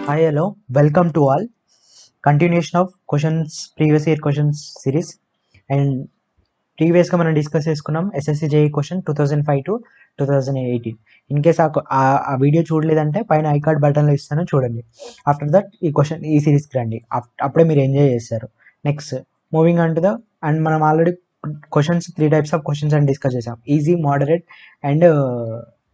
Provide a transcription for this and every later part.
Hi, hello. Welcome to all. Continuation of questions, previous year questions series. And ప్రీవియస్గా మనం discuss చేసుకున్నాం SSC JEE question 2005 to 2018. In case ఆ video చూడలేదంటే పైన I card బటన్లో ఇస్తాను చూడండి. After that ఈ సిరీస్కి రండి, అప్పుడే మీరు ఎంజాయ్ చేస్తారు. Next moving on to the and మనం already questions 3 types of questions అని డిస్కస్ చేసాం. Easy, moderate and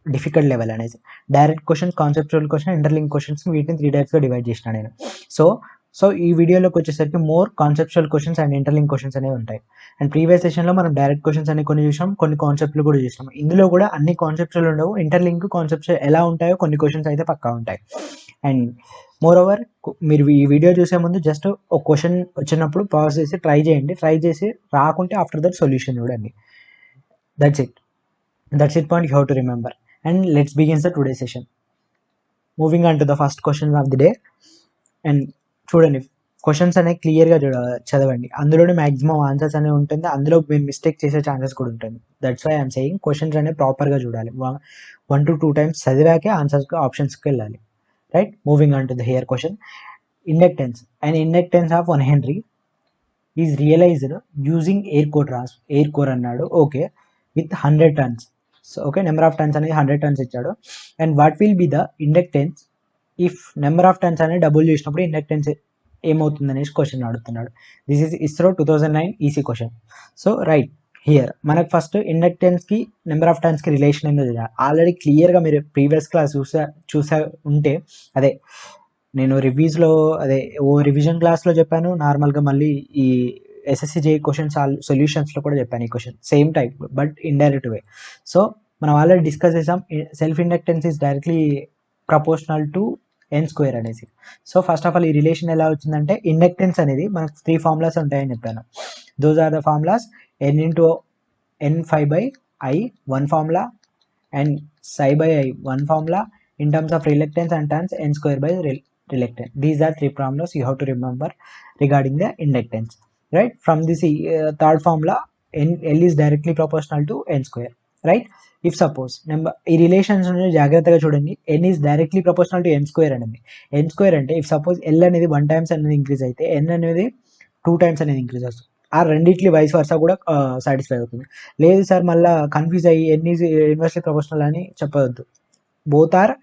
difficult level అనేసి. Direct questions, conceptual question, interlink questions, వీటిని 3 టైప్స్గా డివైడ్ చేసిన నేను. సో ఈ వీడియోలోకి వచ్చేసరికి more conceptual questions and interlink questions అనేవి ఉంటాయి. అండ్ ప్రీవియస్ సెషన్లో మనం డైరెక్ట్ క్వశ్చన్స్ అనే కొన్ని చూసాం, కొన్ని కాన్సెప్ట్లు కూడా చూసాం. ఇందులో కూడా అన్ని కాన్సెప్ట్లు ఉండవు, ఇంటర్లింక్ కాన్సెప్ట్స్ ఎలా ఉంటాయో కొన్ని క్వశ్చన్స్ అయితే పక్కా ఉంటాయి. అండ్ మోర్ ఓవర్ మీరు ఈ వీడియో చూసే ముందు జస్ట్ ఒక క్వశ్చన్ వచ్చినప్పుడు పాజ్ చేసి ట్రై చేయండి. ట్రై చేసి రాకుంటే ఆఫ్టర్ దట్ సొల్యూషన్ చూడండి. That's it point you have to remember. And let's begins the today session. Moving on to the first question of the day. And చూడండి, questions అనేవి క్లియర్గా చదవండి. అందులోనే మ్యాక్సిమం ఆన్సర్స్ అనేవి ఉంటుంది, అందులో మీరు మిస్టేక్ చేసే ఛాన్సెస్ కూడా ఉంటుంది. That's why I'm saying questions అనేవి ప్రాపర్గా చూడాలి. 1 to 2 టైమ్స్ చదివాకే ఆప్షన్స్కి వెళ్ళాలి. Right, moving on to the here question. Inductance and inductance of 1 Henry is realised using air core అన్నాడు. Okay, with 100 tons. So okay, number of turns అనేది 100 tons ఇచ్చాడు. And what will be the inductance if number of turns అనేది double చేసినప్పుడు inductance ఏమవుతుంది అనేసి question అడుగుతున్నాడు. This is ISRO 2009 EC question. So right here మనకు first ఇండక్టెన్స్కి number of టన్స్కి రిలేషన్ ఏందో తెలియాలి. ఆల్రెడీ క్లియర్గా మీరు ప్రీవియస్ క్లాస్ చూసా ఉంటే, అదే నేను రివ్యూస్లో రివిజన్ క్లాస్లో చెప్పాను, నార్మల్గా మళ్ళీ ఈ ఎస్ఎస్సి జేఈ క్వశ్చన్స్ సొల్యూషన్స్లో కూడా చెప్పాను ఈ question, same type but indirect way. So మనం ఆల్రెడీ డిస్కస్ చేసాం, self inductance is directly proportional to n² అనేసి. సో ఫస్ట్ ఆఫ్ ఆల్ ఈ రిలేషన్ ఎలా వచ్చిందంటే, ఇండక్టెన్స్ అనేది మనకు 3 ఫార్ములాస్ ఉంటాయని చెప్పాను. Those are the formulas: n into n∅/i 1 formula, and psi/i 1 formula, in terms of reluctance and turns n²/reluctance. These are 3 formulas you have to remember regarding the inductance. Right, from this third formula, L is directly proportional to n². Right, if suppose ఈ relations జాగ్రత్తగా చూడండి, n is directly proportional to n² అనేది. n² అంటే if suppose L అనేది 1 times అనేది increase అయితే n అనేది 2 times అనేది ఇంక్రీజ్ అవుతుంది. ఆ రెండిట్లీ వైస్ వర్సా కూడా సాటిస్ఫై అవుతుంది. లేదు సార్ మళ్ళీ కన్ఫ్యూజ్ అయ్యి n is ఇన్వర్స్లీ ప్రపోర్షనల్ అని చెప్పవద్దు. Both are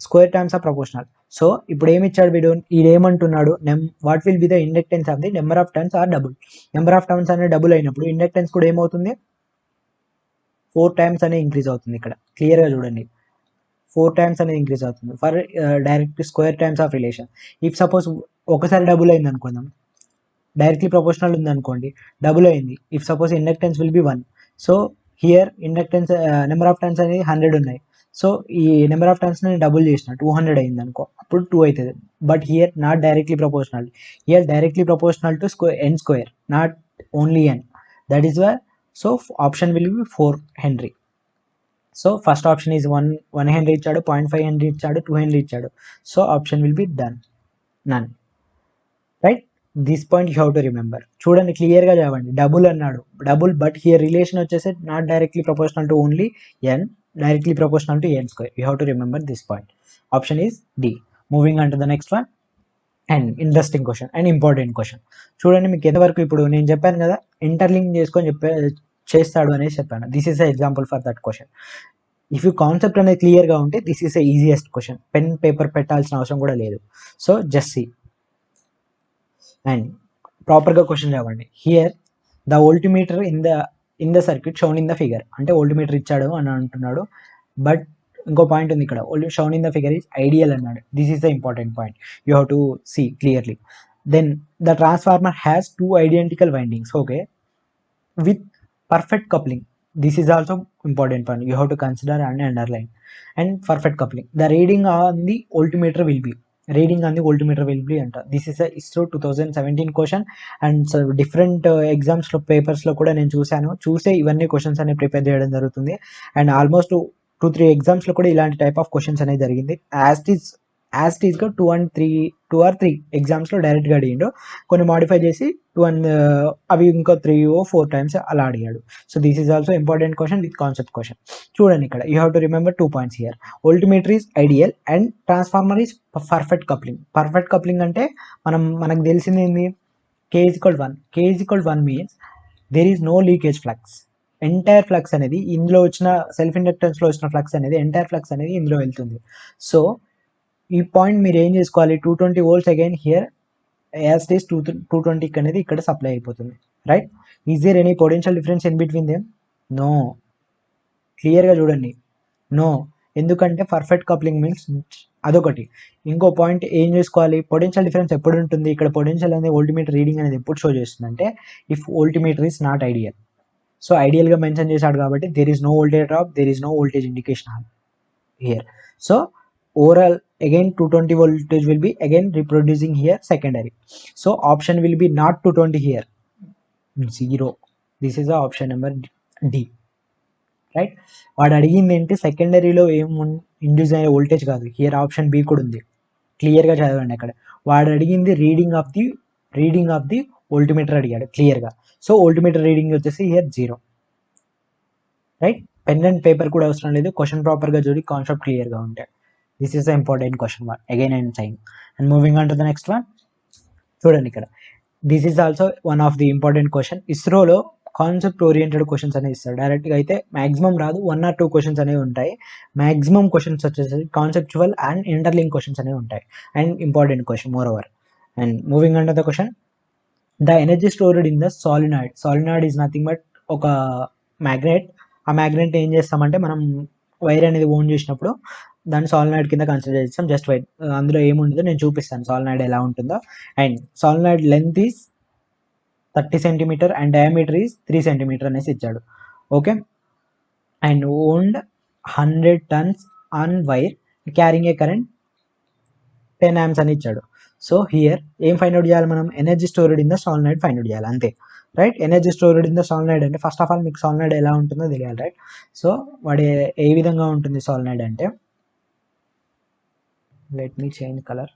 square terms are proportional. So ఇప్పుడు ఏమి ఇచ్చాడు వీడు, ఈడేమంటున్నాడు, what will be the inductance of the number of turns are double. Number of turns అనేది డబుల్ అయినప్పుడు ఇండక్టెన్స్ కూడా ఏమవుతుంది, 4 times అనేది ఇంక్రీజ్ అవుతుంది. ఇక్కడ క్లియర్గా చూడండి, 4 times అనేది ఇంక్రీజ్ అవుతుంది for direct square times of relation. If suppose ఒకసారి డబుల్ అయింది అనుకుందాం, డైరెక్ట్లీ ప్రపోర్షనల్ ఉంది అనుకోండి, డబుల్ అయింది. If suppose inductance will be 1. So here inductance number of turns అనేది 100 ఉన్నాయి. సో ఈ నెంబర్ ఆఫ్ టర్న్స్ నేను డబుల్ చేసిన 200 అయింది అనుకో, అప్పుడు 2 అవుతుంది. But here not directly proportional, here directly proportional to n², not only n. That is why, so option will B 4 Henry. So first option is 1 Henry ఇచ్చాడు, 0.5 Henry ఇచ్చాడు, 2 Henry ఇచ్చాడు. So option will be none. Right, this point you have to remember. చూడండి క్లియర్గా చదవండి, double అన్నాడు, double, but here relation వచ్చేసి not directly proportional to only n, directly proportional to n². You have to remember this point. Option is D. Moving on to the next one. And interesting question and important question. చూడండి, మీకు ఎంతవరకు ఇప్పుడు నేను చెప్పాను కదా interlink చేసుకొని చేస్తాడు అనేసి చెప్పాను. This is the example for that question. If you concept అనేది క్లియర్గా ఉంటే this is the easiest question, pen paper పెట్టాల్సిన అవసరం కూడా లేదు. సో జస్ట్ సీ అండ్ ప్రాపర్గా క్వశ్చన్ చదవండి. Here the voltmeter in the circuit shown in the figure, అంటే వోల్టీమీటర్ ఇచ్చాడు అని అంటున్నాడు. బట్ ఇంకో పాయింట్ ఉంది ఇక్కడ, shown in the figure is ideal అన్నాడు. This is the important point, you have to see clearly. Then the transformer has 2 identical windings, okay, with perfect coupling. This is also important point, you have to consider and underline. And perfect coupling, the reading on the voltmeter will be anta. This is a ISRO 2017 question. And so different exams లో papers లో కూడా నేను చూసే ఇవన్నీ questions అనేవి prepare చేయడం జరుగుతుంది. And almost 2-3 exams లో కూడా ఇలాంటి టైప్ ఆఫ్ క్వశ్చన్స్ అనేది జరిగింది. యాజ్ టీజ్గా 2 and ఆర్ 3 ఎగ్జామ్స్లో డైరెక్ట్గా అడిగిండు, కొన్ని మాడిఫై చేసి 2 అండ్ అవి ఇంకో 3 or 4 టైమ్స్ అలా అడిగాడు. So this is also important question with concept question. చూడండి ఇక్కడ you have to remember 2 points here. Voltmeter is ideal and transformer is perfect coupling. Perfect coupling అంటే మనకు తెలిసింది ఏంది, K is equal to 1. K is equal to 1 means there is no leakage flux. Entire flux అనేది ఇందులో వచ్చిన self ఇండక్టెన్స్లో వచ్చిన flux అనేది entire flux అనేది ఇందులో వెళ్తుంది. సో ఈ పాయింట్ మీరు ఏం చేసుకోవాలి, 220 volts again here as it is 220 అనేది ఇక్కడ సప్లై అయిపోతుంది, right. Is there any potential difference in between them? No. క్లియర్గా చూడండి, నో. ఎందుకంటే పర్ఫెక్ట్ కప్లింగ్ మీన్స్ అదొకటి. ఇంకో పాయింట్ ఏం చేసుకోవాలి, పొటెన్షియల్ డిఫరెన్స్ ఎప్పుడు ఉంటుంది, ఇక్కడ పొటెన్షియల్ అనేది వోల్టమీటర్ రీడింగ్ అనేది ఎప్పుడు షో చేస్తుంది అంటే if voltmeter is not ideal. So ఐడియల్గా మెన్షన్ చేశాడు కాబట్టి there is no voltage drop, there is no voltage indication here. So overall again 220 voltage will be again reproducing here secondary. So option will be not 220 here, 0. This is the option number D, right. వాడు అడిగింది ఏంటి, సెకండరీలో ఏం induce అయ్యే voltage కాదు. Here option B కూడా ఉంది, క్లియర్గా చదవండి అక్కడ. వాడు అడిగింది రీడింగ్ ఆఫ్ ది వోల్టమీటర్ అడిగాడు క్లియర్గా. సో వోల్టమీటర్ రీడింగ్ వచ్చేసి here 0, right. Pen and paper కూడా అవసరం లేదు, క్వశ్చన్ ప్రాపర్గా చూడి కాన్సెప్ట్ క్లియర్గా ఉంటాయి. This is the important question one again and sign. And moving on to the next one. చూడండి ఇక్కడ this is also one of the important question. ఇస్రోలో కాన్సెప్ట్ ఓరియంటెడ్ క్వశ్చన్స్ అనేవి ఇస్తారు డైరెక్ట్గా, అయితే మ్యాక్సిమం రాదు, 1 or 2 క్వశ్చన్స్ అనేవి ఉంటాయి. మ్యాక్సిమం క్వశ్చన్స్ వచ్చేసి కాన్సెప్చువల్ అండ్ ఇంటర్లింక్ క్వశ్చన్స్ అనేవి ఉంటాయి, and important question more over. And moving on to the question, the energy stored in the solenoid is nothing but ఒక మ్యాగ్నెట్. ఆ మ్యాగ్నెట్ ఏం చేస్తామంటే మనం వైర్ అనేది ఓన్ చేసినప్పుడు దాన్ని సాలినాయిడ్ కింద కన్సిడర్ చేస్తాం. జస్ట్ వైర్, అందులో ఏముంటుందో నేను చూపిస్తాను సాలినాయిడ్ ఎలా ఉంటుందో. And solenoid length is 30 cm and diameter is 3 cm అనేసి ఇచ్చాడు, okay. And owned 100 tons on wire carrying A current 10 amps అని ఇచ్చాడు. సో హియర్ ఏం ఫైండ్ అవుట్ చేయాలి మనం, energy stored in the solenoid find out చేయాలి, అంతే, right. Energy stored in the solenoid అంటే ఫస్ట్ ఆఫ్ ఆల్ మీకు సాలినాయిడ్ ఎలా ఉంటుందో తెలియాలి, రైట్. సో వాడు ఏ విధంగా ఉంటుంది సాలినాయిడ్ అంటే, లెట్ మీ చేంజ్ కలర్.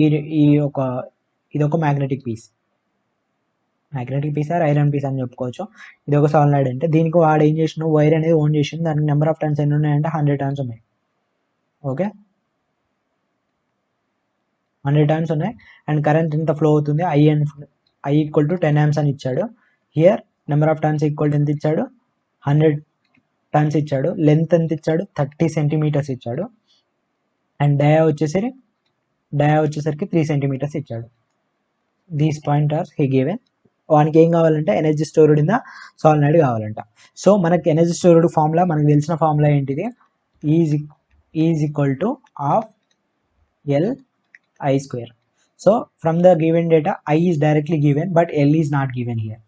ఇది ఒక magnetic piece or iron piece అని చెప్పుకోవచ్చు. ఇది ఒక సాలినాయిడ్ అంటే దీనికి వాడు ఏం చేసిన వైర్ అనేది ఓన్ చేసింది, దానికి నెంబర్ ఆఫ్ టర్న్స్ ఎన్ని ఉన్నాయంటే 100 turns ఉన్నాయి, ఓకే. 100 turns ఉన్నాయి. అండ్ కరెంట్ ఎంత ఫ్లో అవుతుంది, I ఈక్వల్ టు 10 amps అని ఇచ్చాడు. Here number of turns equal to ఎంత ఇచ్చాడు, 100 turns ఇచ్చాడు. లెంత్ ఎంత ఇచ్చాడు, 30 centimeters ఇచ్చాడు. అండ్ డయా వచ్చేసరికి 3 centimeters ఇచ్చాడు. These point or he given. వానికి ఏం కావాలంటే energy stored in the solenoid కావాలంట. సో మనకి ఎనర్జీ స్టోర్డ్ ఫార్ములా, మనకు తెలిసిన ఫార్ములా ఏంటిది, is equal to half LI². So from the given data I is directly given but L is not given here.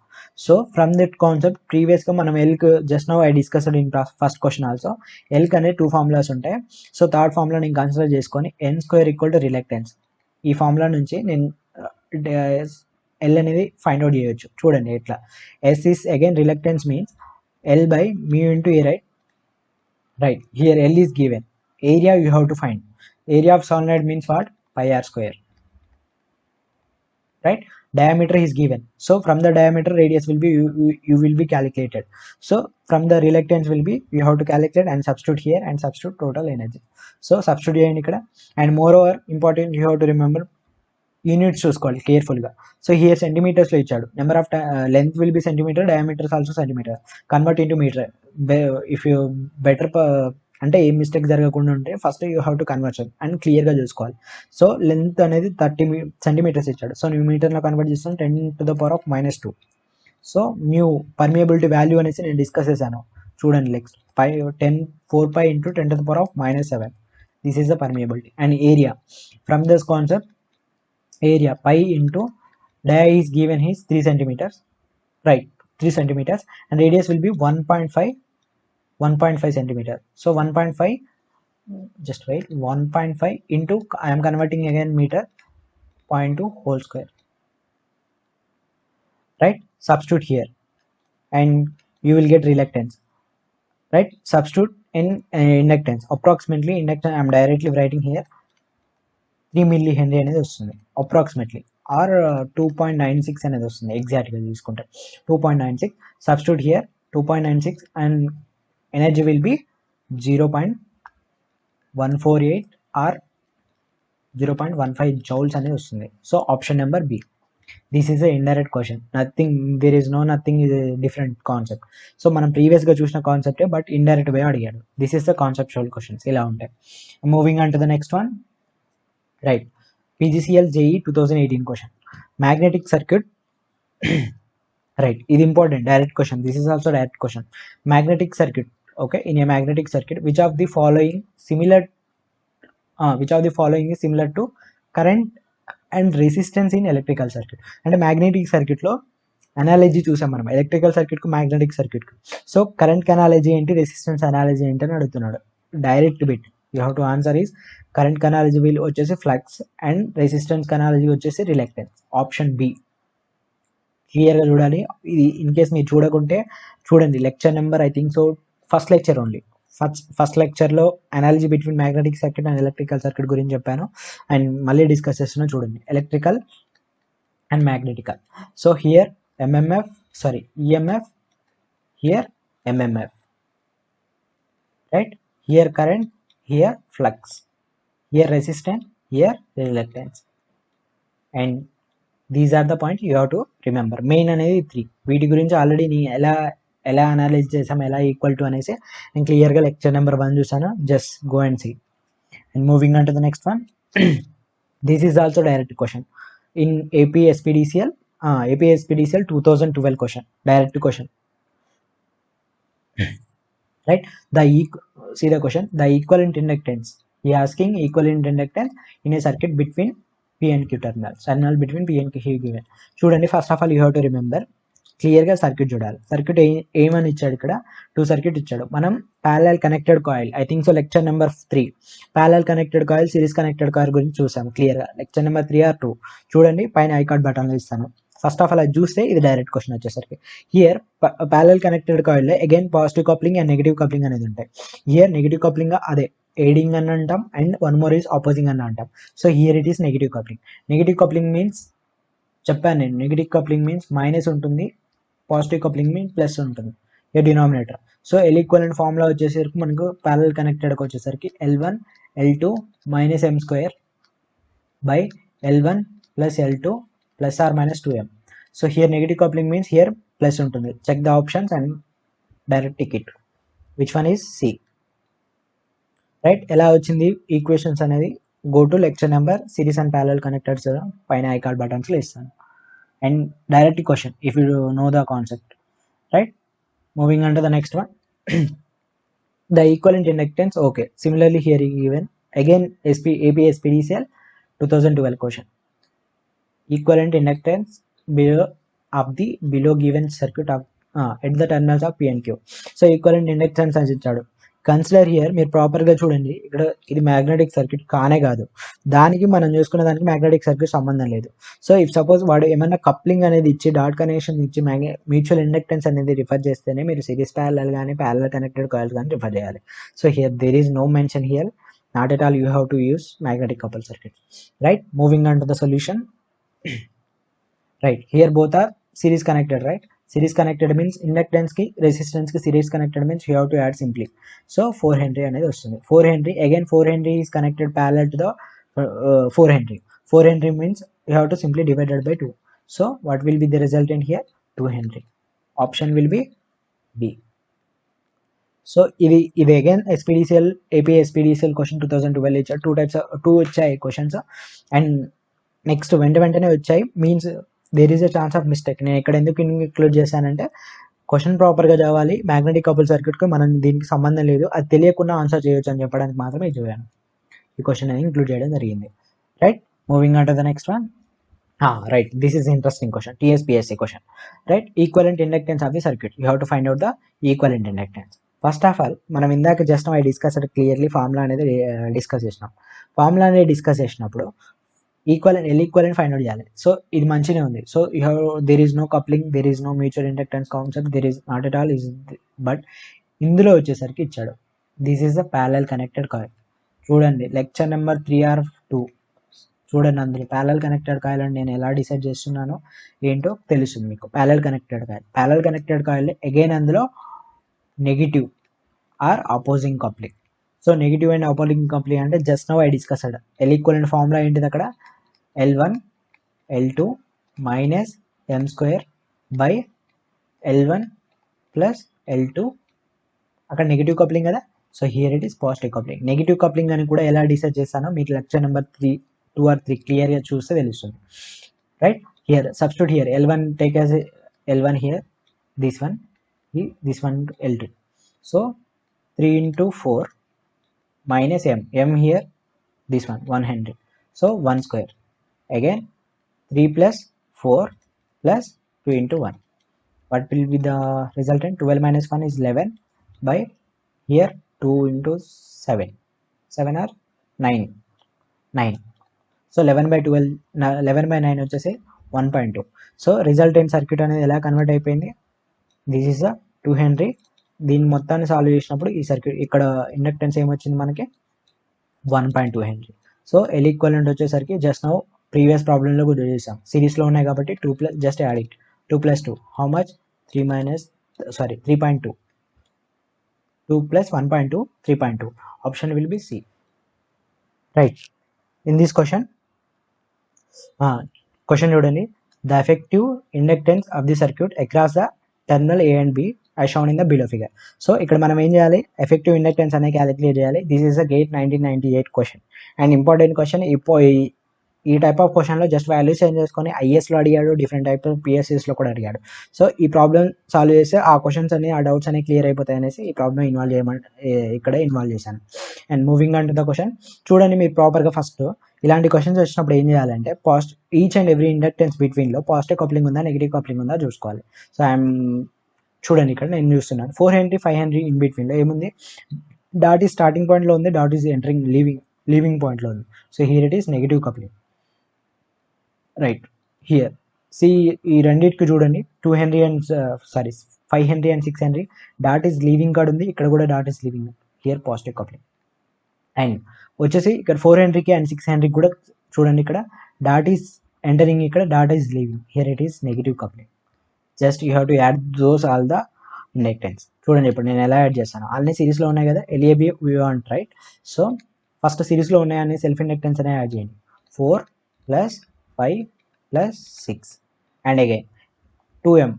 So from that concept ప్రీవియస్గా మనం elk just now I discussed in first question also. Elk అనేది 2 formulas ఉంటాయి. So third formula నేను consider చేసుకొని N² equal to reluctance, ఈ formula నుంచి నేను L అనేది ఫైండ్ అవుట్ చేయొచ్చు. చూడండి ఎట్లా, S is again reluctance means L by mu into A, right. Here L is given, area you have to find, area of solenoid means what, pi r², right. Diameter is given, so from the diameter radius will be you will be calculated. So from the reluctance will be you have to calculate and substitute here and substitute total energy. So substitute cheyandi ikkada. And moreover important, you have to remember units చూసుకోవాలి కేర్ఫుల్గా. So here సెంటీమీటర్స్లో ఇచ్చాడు, number of length will be centimetre, diameters also centimetre, convert into metre. If you better అంటే ఏ mistake జరగకుండా ఉంటే first you have to conversion and క్లియర్గా చూసుకోవాలి. సో లెంత్ అనేది 30 centimeters ఇచ్చాడు. సో నేను మీటర్లో కన్వర్ట్ చేస్తాను 10⁻². సో న్యూ పర్మియబిలిటీ వాల్యూ అనేసి నేను డిస్కస్ చేశాను, చూడండి next 4pi into 10⁻⁻7. This is the permeability. And area from this concept, area pi into dia is given is 3 centimeters, right, 3 centimeters, and radius will be 1.5 centimeter. So 1.5, just wait, 1.5 into, I am converting again meter, 0.2 whole square, right. Substitute here and you will get reluctance, right. Substitute in inductance. Approximately inductance, I'm directly writing here 3 milli henry అనేది వస్తుంది approximately, are 2.96 అనేది వస్తుంది ఎగ్జాక్ట్గా తీసుకుంటే 2.96. Substitute here 2.96 and energy will be 0.148 or 0.15 joules అనేది వస్తుంది. So option number B. This is a indirect question, nothing, there is nothing is different concept. So మనం ప్రీవియస్గా చూసిన కాన్సెప్టే బట్ ఇండైరెక్ట్ వే అడిగాడు. This is the conceptual questions ఇలా ఉంటాయి. Moving on to the next one. Right, PGCL JEE 2018 question, magnetic circuit. Right, ఇది important, direct question. This is also direct question. Magnetic circuit, okay, in a magnetic circuit which of the following is similar to current and resistance in electrical circuit. అంటే magnetic సర్క్యూట్లో analogy చూసాం మనం, electrical సర్క్యూట్కు magnetic సర్క్యూట్కు. So current analogy ఏంటి, resistance analogy ఏంటి అని అడుగుతున్నాడు. Direct bit you have to answer is current analogy వచ్చేసి ఫ్లక్స్ అండ్ రెసిస్టెన్స్ కనాలజీ వచ్చేసి రిలక్టెన్స్. ఆప్షన్ బి క్లియర్గా చూడాలి. ఇది ఇన్ కేస్ మీరు చూడకుంటే చూడండి, lecture number I think so first lecture only. First లెక్చర్లో analogy between magnetic circuit and electrical circuit గురించి చెప్పాను అండ్ మళ్ళీ డిస్కస్ చేస్తున్నా చూడండి, electrical and magnetical. So here EMF, here MMF, right? Here current, here flux, here resistance, here reluctance, and these are the points you have to remember. Main అనేది 3. వీటి గురించి already నీ ఎలా అనాలైజ్ చేసాం, ఎలా ఈక్వల్ టు అనేసి నేను క్లియర్గా లెక్చర్ నెంబర్ 1 చూసాను. Just go and see. And moving on to the next one. This is also direct question in APSPDCL 2012 question, direct question. Right, see the question, the equivalent inductance. He asking equivalent inductance in a circuit between P and Q terminal between P and Q given. చూడండి, first of all you have to remember, క్లియర్గా circuit చూడాలి. Circuit ఏమని ఇచ్చాడు, ఇక్కడ 2 circuit ఇచ్చాడు. మనం parallel connected coil, I think so lecture number 3 parallel connected coil, series connected coil గురించి చూసాము క్లియర్గా. లెక్చర్ నెంబర్ 3 or 2 చూడండి, పైన ఐకార్డ్ బటన్లో ఇస్తాను. ఫస్ట్ ఆఫ్ ఆల్ అది చూస్తే ఇది డైరెక్ట్ క్వశ్చన్ వచ్చేసరికి. హియర్ ప్యారలల్ కనెక్టెడ్ కాయిల్లో again positive coupling and negative coupling అనేది ఉంటాయి. హియర్ నెగిటివ్ కప్లింగ్ అదే ఎయిడింగ్ అని అంటాం and one more is opposing అని అంటాం. So here it is negative coupling. Negative coupling means చెప్పాను నేను, నెగిటివ్ కప్లింగ్ మీన్స్ మైనస్ ఉంటుంది, పాజిటివ్ కప్లింగ్ మీన్స్ ప్లస్ ఉంటుంది ఏ డినామినేటర్. సో ఈక్వివలెంట్ ఫార్ములా వచ్చేసరికి మనకు ప్యారలల్ కనెక్టెడ్కి వచ్చేసరికి L1 L2 - m² by L1 plus L2 plus or minus 2m. So here negative coupling means here plus ఉంటుంది. Check the options and direct tick it. Which one is C? Right? ఎలా వచ్చింది equations అనేది, go to lecture number series and parallel connectors పైన ఐకార్డ్ బటన్స్లో ఇస్తాను. And direct question if you know the concept. Right? Moving on to the next one. The equivalent inductance, okay. Similarly here given again APSPDCL 2012 question. Equivalent inductance below given circuit of at the terminals of P and Q. So equivalent inductance అని ఇచ్చాడు. Consider here, మీరు ప్రాపర్గా చూడండి, ఇక్కడ ఇది magnetic circuit కానే కాదు, దానికి మనం చూసుకున్న దానికి మ్యాగ్నెటిక్ సర్క్యూట్ సంబంధం లేదు. సో ఇఫ్ సపోజ్ వాడు ఏమైనా కప్లింగ్ అనేది ఇచ్చి డాట్ కనెక్షన్ ఇచ్చి మ్యూచువల్ ఇండక్టెన్స్ అనేది రిఫర్ చేస్తేనే మీరు సిరీస్ ప్యారలల్ కానీ ప్యారలల్ కనెక్టెడ్ కాయిల్స్ కానీ రిఫర్ చేయాలి. So here there is no mention here, not at all you have to use magnetic couple circuit. Right, moving on to the solution. Right, here both are series connected, right? Series connected means inductance ki resistance ki series connected means you have to add simply. So 4 Henry అనేది వస్తుంది. 4 Henry, again 4 Henry is connected parallel to the 4 Henry. 4 Henry means you have to simply divide it by 2. So what will be the resultant here? 2 Henry. Option will be B. So ఇది again APSPDCL question 2012 ఇచ్చారు. 2 వచ్చాయి questions and next వెంటనే వచ్చాయి means there is a chance of mistake. నేను ఇక్కడ ఎందుకు include చేశానంటే question ప్రాపర్గా చదవాలి. మ్యాగ్నెటిక్ కపుల్ సర్క్యూట్కి మనం దీనికి సంబంధం లేదు, అది తెలియకుండా ఆన్సర్ చేయొచ్చు అని చెప్పడానికి మాత్రమే చూడాను ఈ క్వశ్చన్ అనేది ఇంక్లూడ్ చేయడం జరిగింది. Right, moving on to the next one. Right, this is interesting question, TSPSC question. Right, equivalent inductance of the circuit, you have to find out the equivalent inductance. First of all మనం ఇందాక just I discuss clearly formula అనేది discuss చేసినాం. Formula అనేది discuss చేసినప్పుడు equivalent find out చేయాలి. So ఇది మంచిగా ఉంది. So you have there is no coupling, there is no mutual inductance concept, there is not at all is, but ఇందులో వచ్చేసరికి ఇచ్చాడు this is the parallel connected coil. చూడండి lecture number 3 or 2 చూడండి, అందులో ప్యారలల్ కనెక్టెడ్ కాయిల్ అని నేను ఎలా decide చేస్తున్నానో ఏంటో తెలుస్తుంది మీకు. ప్యారలల్ కనెక్టెడ్ కాయిల్ అగైన్ అందులో negative or opposing coupling. So negative and opposing coupling అంటే just now I discussed. L equivalent formula ఏంటిది అక్కడ? L1 L2 minus m square by L1 plus L2. అక్కడ నెగిటివ్ కప్లింగ్ కదా, so here it is positive coupling. Negative coupling అని కూడా ఎలా decide చేస్తానో మీకు లెక్చర్ నెంబర్ 2 or 3 క్లియర్గా చూస్తే తెలుస్తుంది. Right, here substitute here L1 take as L1 here, this one L2. So 3 into 4 minus m here, this one 1 Henry. So 1 square. Again 3 plus 4 plus 2 into 1. What will be the resultant? 12 minus 1 is 11 by here 2 into 7. 7 or 9. So 11 by 12, 11 by 9 వచ్చేసి 1.2. So resultant circuit అనేది ఎలా convert అయిపోయింది? This is the 2 Henry. దీన్ని మొత్తాన్ని solve చేసినప్పుడు ఈ circuit ఇక్కడ inductance ఏమొచ్చింది మనకి? 1.2 Henry. సో ఎల్ ఈక్వలెంట్ వచ్చేసరికి జస్ట్ నౌ ప్రీవియస్ ప్రాబ్లంలో కూడా చేసాం, సిరీస్లో ఉన్నాయి కాబట్టి 2 plus just add it, 2 plus 2 how much? 3.2. 2 plus 1.2 3.2. Option will be C. Right, in this question చూడండి, the effective inductance of the circuit across the terminal A and B as shown in the below figure. So ఇక్కడ మనం ఏం చేయాలి? Effective inductance అనేది calculate చేయాలి. This is a gate 1998 question and important question. ఈ type of క్వశ్చన్లో just values change చేసుకొని ఐఎస్లో అడిగాడు, డిఫరెంట్ టైప్ ఆఫ్ పిఎస్సిస్లో కూడా అడిగాడు. సో ఈ ప్రాబ్లం సాల్వ్ చేస్తే ఆ క్వశ్చన్స్ అన్ని, ఆ డౌట్స్ అనేవి క్లియర్ అయిపోతాయి అనేసి ఈ ప్రాబ్లం ఇక్కడే ఇన్వాల్వ్ చేశాను. And moving on to the question, చూడండి మీరు ప్రాపర్గా ఫస్ట్ ఇలాంటి క్వశ్చన్స్ వచ్చినప్పుడు ఏం చేయాలంటే ఈచ్ అండ్ ఎవ్రీ ఇండక్టెన్స్ బిట్వీన్లో పాజిటివ్ కప్లింగ్ ఉందా నెగిటివ్ కప్లింగ్ ఉందా చూసుకోవాలి. సో చూడండి ఇక్కడ నేను చూస్తున్నాను 4 Henry 5 Henry ఇన్ బిట్వీన్లో ఏముంది? డాట్ ఈజ్ స్టార్టింగ్ పాయింట్లో ఉంది, డాట్ ఈజ్ ఎంటరింగ్ లీవింగ్ పాయింట్లో ఉంది. So here it is negative coupling. Right, here see ఈ రెండింటికి చూడండి 2 Henry and 5 Henry and 6 Henry dot is leaving card ఉంది, ఇక్కడ కూడా dot is leaving, here positive coupling. And వచ్చేసి ఇక్కడ 4 Henryకి అండ్ 6 Henryకి కూడా చూడండి, ఇక్కడ డాట్ ఈజ్ ఎంటరింగ్, ఇక్కడ dot is leaving, here it is negative coupling. Just you have to add those all the inductance. చూడండి ఇప్పుడు నేను ఎలా యాడ్ చేస్తాను, అన్నీ సిరీస్లో ఉన్నాయి కదా, L A B we want right. So first సిరీస్లో ఉన్నాయని సెల్ఫ్ ఇండక్టెన్స్ అనే యాడ్ చేయండి. 4 plus 5 plus 6 and again 2m.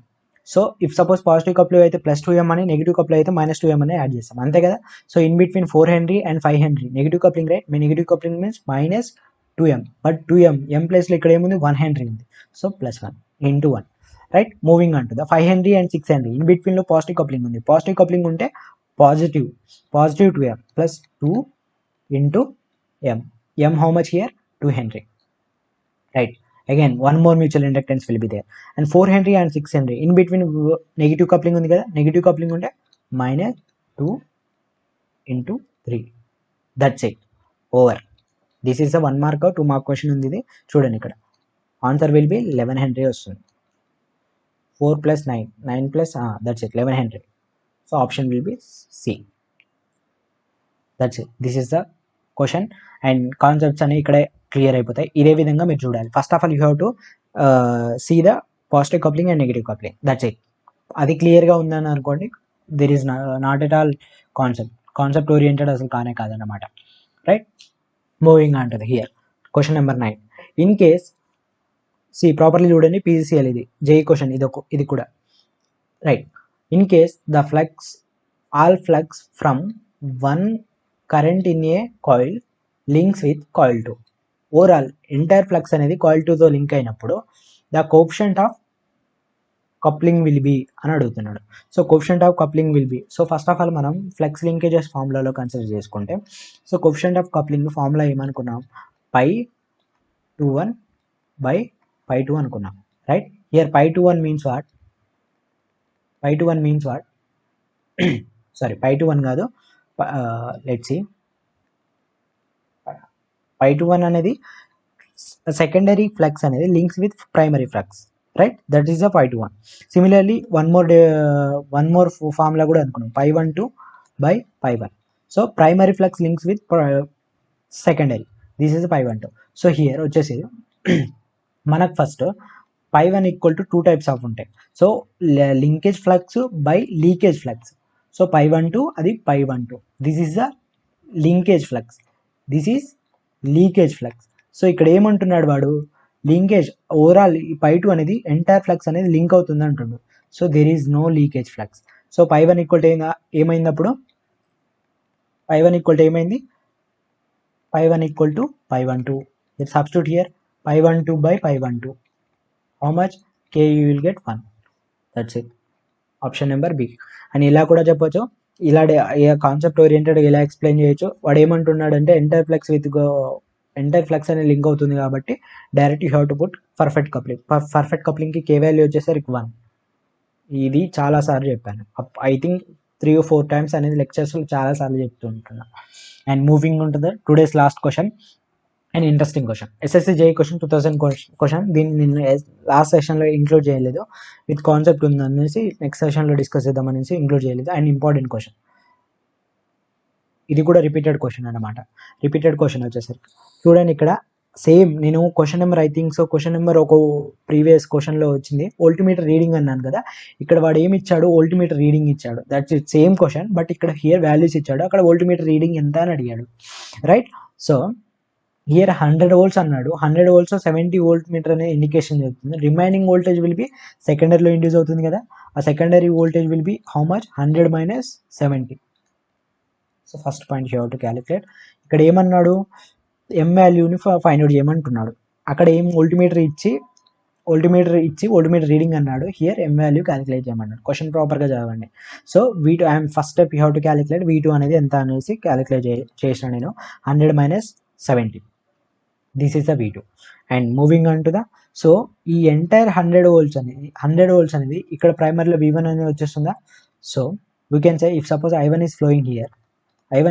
So if suppose positive కప్లో అయితే +2m అని, నెగిటివ్ కప్లో అయితే -2m అని యాడ్ చేస్తాం, అంతే కదా. So in between 4 Henry and 5 Henry negative coupling, right. మీ negative coupling means -2m, but 2m ప్లేస్లో ఇక్కడ ఏముంది? 1 Henry ఉంది. So +1 into 1, right. Moving on to the 5 Henry and 6 Henry in బిట్వీన్లో పాజిటివ్ కప్లింగ్ ఉంది. పాజిటివ్ కప్లింగ్ ఉంటే positive 2m plus 2 into m how much here? 2 Henry, right. Again one more mutual inductance will be there. And 4 Henry and 6 Henry in between negative coupling ఉంది కదా, negative coupling ఉంటే -2 into 3. That's it, over. This is a 1 mark 2 mark question ఉంది ఇది. చూడండి ఇక్కడ answer will be 11 Henry వస్తుంది. 4 plus 9 plus that's it 11 Henry. So option will be C. That's it. This is the question and concepts అనేవి ఇక్కడే clear అయిపోతాయి. ఇదే విధంగా మీరు చూడాలి. First of all you have to see the positive coupling and negative coupling, that's it. అది క్లియర్గా ఉందని అనుకోండి, there is not at all concept oriented అసలు కాదన్నమాట, right. Moving on to the here question number 9. In case see properly చూడండి, PCL ఇది JE question, ఇది కూడా right. In case the flux all flux from one current in a coil links with coil 2. Overall entire flux అనేది coil 2తో link అయినప్పుడు the coefficient of coupling will be అని అడుగుతున్నాడు. So coefficient of coupling will be, so first of all మనం flux linkages ఫార్ములాలో consider చేసుకుంటే, so coefficient of coupling formula ఏమనుకున్నాం? π21 by π2 అనుకున్నాం, right. Here π21 means what? Sorry π21 కాదు, let's see. π21 అనేది secondary flux అనేది links with primary flux, right. That is the π21. Similarly one more formula కూడా అనుకున్నాం, π12 by π1. So primary flux links with secondary, this is pi12. So here వచ్చేసి మనకు first pi1 equal to 2 types of ఉంటాయి. So linkage flux by leakage flux. So pi12 అది pi12, this is the linkage flux, this is leakage flux. So ఇక్కడ ఏమంటున్నాడు వాడు, linkage overall ఈ pi2 అనేది entire flux అనేది లింక్ అవుతుంది అంటుండు. So there is no leakage flux. So pi1 equal to ఏమైంది అప్పుడు, pi1 ఈక్వల్ టు ఏమైంది, pi1 equal to pi12. Substitute here pi12 by pi12, how much, k you will get 1, that's it, option number B. అని ఇలా కూడా చెప్పొచ్చు, ఇలా concept oriented ఇలా explain చేయొచ్చు. వాడు ఏమంటున్నాడు అంటే ఎంటైర్ ఫ్లక్స్ అనే లింక్ అవుతుంది కాబట్టి direct you have to put perfect coupling. Perfect కప్లింగ్కి కే వాల్యూ వచ్చేసరికి 1. ఇది చాలాసార్లు చెప్పాను, ఐ థింక్ 3 or 4 టైమ్స్ అనేది లెక్చర్స్లో చాలాసార్లు చెప్తూ ఉంటున్నా. అండ్ మూవింగ్ ఉంటుంది today's last question, and interesting question, SSC JEE question 2000 question. దీన్ని నేను లాస్ట్ సెషన్లో ఇంక్లూడ్ చేయలేదు, విత్ కాన్సెప్ట్ ఉందనేసి నెక్స్ట్ సెషన్లో డిస్కస్ చేద్దామనేసి ఇంక్లూడ్ చేయలేదు. అండ్ ఇంపార్టెంట్ క్వశ్చన్, ఇది కూడా రిపీటెడ్ క్వశ్చన్ అనమాట. రిపీటెడ్ క్వశ్చన్ వచ్చేసరికి చూడండి, ఇక్కడ సేమ్ నేను question number I think so question number ఒక ప్రీవియస్ క్వశ్చన్లో వచ్చింది వోల్టీమీటర్ రీడింగ్ అన్నాను కదా, ఇక్కడ వాడు ఏమి ఇచ్చాడు, వోల్టీమీటర్ రీడింగ్ ఇచ్చాడు. That's it, same question, but ఇక్కడ హియర్ వాల్యూస్ ఇచ్చాడు, అక్కడ వోల్టీమీటర్ రీడింగ్ ఎంత అని అడిగాడు, రైట్. సో హియర్ 100 volts అన్నాడు, 100 volts 70 volt మీటర్ అనే ఇండికేషన్ చెప్తుంది. రిమైనింగ్ వోల్టేజ్ విల్ బి సెకండరీలో ఇండ్యూస్ అవుతుంది కదా, ఆ secondary voltage will be how much, 100 minus 70. So first point you have to calculate. ఇక్కడ ఏమన్నాడు, ఎం వాల్యూని ఫైండ్ అవుట్ చేయమంటున్నాడు, అక్కడ ఏం వోల్టీమీటర్ ఇచ్చి వోల్టీమీటర్ రీడింగ్ అన్నాడు, హియర్ ఎం వాల్యూ క్యాలిక్యులేట్ చేయమన్నాడు. క్వశ్చన్ ప్రాపర్గా చదవండి. So V2 I'm first step you have to calculate V2 అనేది ఎంత అనేసి క్యాలిక్యులేట్ చేసిన నేను, 100 minus 70, this is the V2. And moving on to the, so ఈ ఎంటైర్ 100 volts అనేది ఇక్కడ ప్రైమరీలో V1 అనేది వచ్చేస్తుందా. So we can say if suppose I1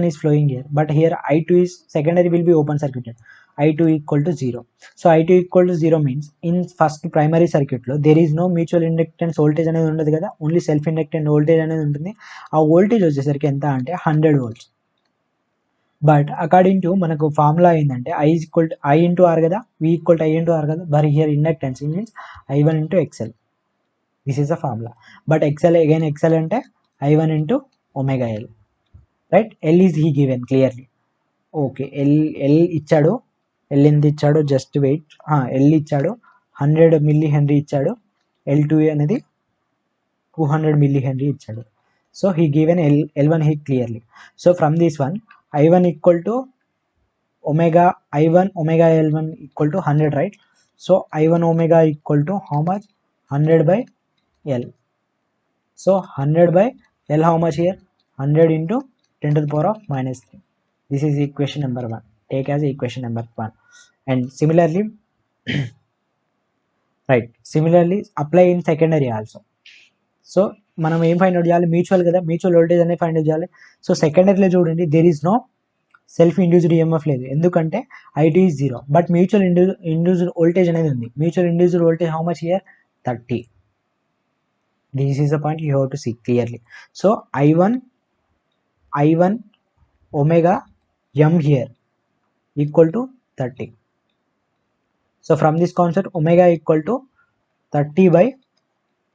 is flowing here, but here I2 is secondary will be open circuited, I2 equal to 0. So I2 equal to 0 means in first primary circuit లో there is no mutual inductance voltage అనేది ఉండదు కదా, only self ఇండక్టెంట్ voltage అనేది ఉంటుంది. ఆ voltage వచ్చేసరికి ఎంత అంటే 100 volts. బట్ అకార్డింగ్ టు మనకు ఫార్ములా ఏంటంటే I into R కదా, V equal to I into R కదా, but here inductance means I1 into XL, this is the formula. But XL అంటే I1 into omega L, right. L is he given clearly, okay. L ఇచ్చాడు, L ఎంత ఇచ్చాడు, just wait, L ఇచ్చాడు 100 mH ఇచ్చాడు, L2 అనేది 200 mH ఇచ్చాడు. So he given L1 he clearly. So from this one I1 equal to omega L1 equal to 100, right. So I1 omega equal to how much, 100 by L. So 100 by L how much here, 100 into 10 to the power of -3. This is equation number 1, take as equation number 1. And similarly right, similarly apply in secondary also. So మనం ఏం find out చేయాలి, mutual కదా, mutual voltage అనేది find out చేయాలి. So సెకండరీలో చూడండి, there is no self induced EMF లేదు, ఎందుకంటే I2 is 0, but mutual induced voltage అనేది ఉంది. Mutual induced voltage how much here, 30. This is the point you have to see clearly. So I1 omega m here equal to 30. So from this concept omega equal to 30 by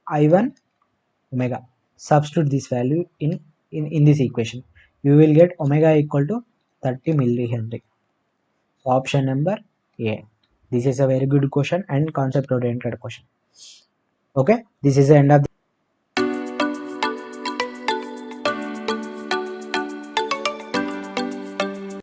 I1 omega, substitute this value in this equation, you will get omega equal to 30 mH. Option number A. This is a very good question and concept oriented question. Okay, this is the end of the